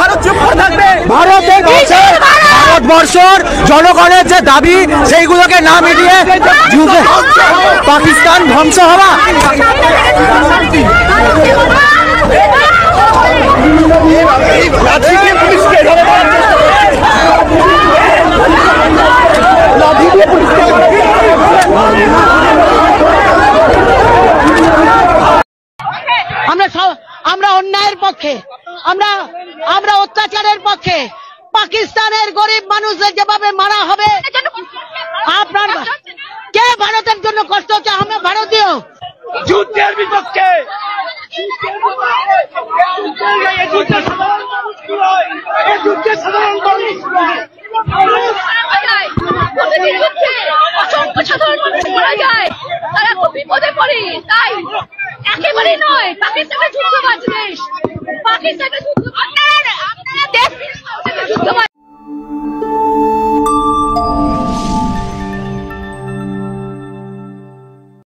ভারত চুপ করে থাকবে? ভারতবর্ষের জনগণের যে দাবি সেইগুলোকে না মিটিয়ে পাকিস্তান ধ্বংস হওয়া। আমরা অন্যায়ের পক্ষে, আমরা অত্যাচারের পক্ষে। পাকিস্তানের গরিব মানুষদের যেভাবে মারা হবে, আপনার কে ভারতের জন্য কষ্ট হচ্ছে? আমরা ভারতীয়। যুদ্ধের বিপক্ষে অসংখ্য সাধারণ মানুষ মারা যায়, তারা খুব বিপদে পড়ে। তাই একেবারেই নয় পাকিস্তানের যুদ্ধবাজ দেশ, পাকিস্তানের যুদ্ধবাজ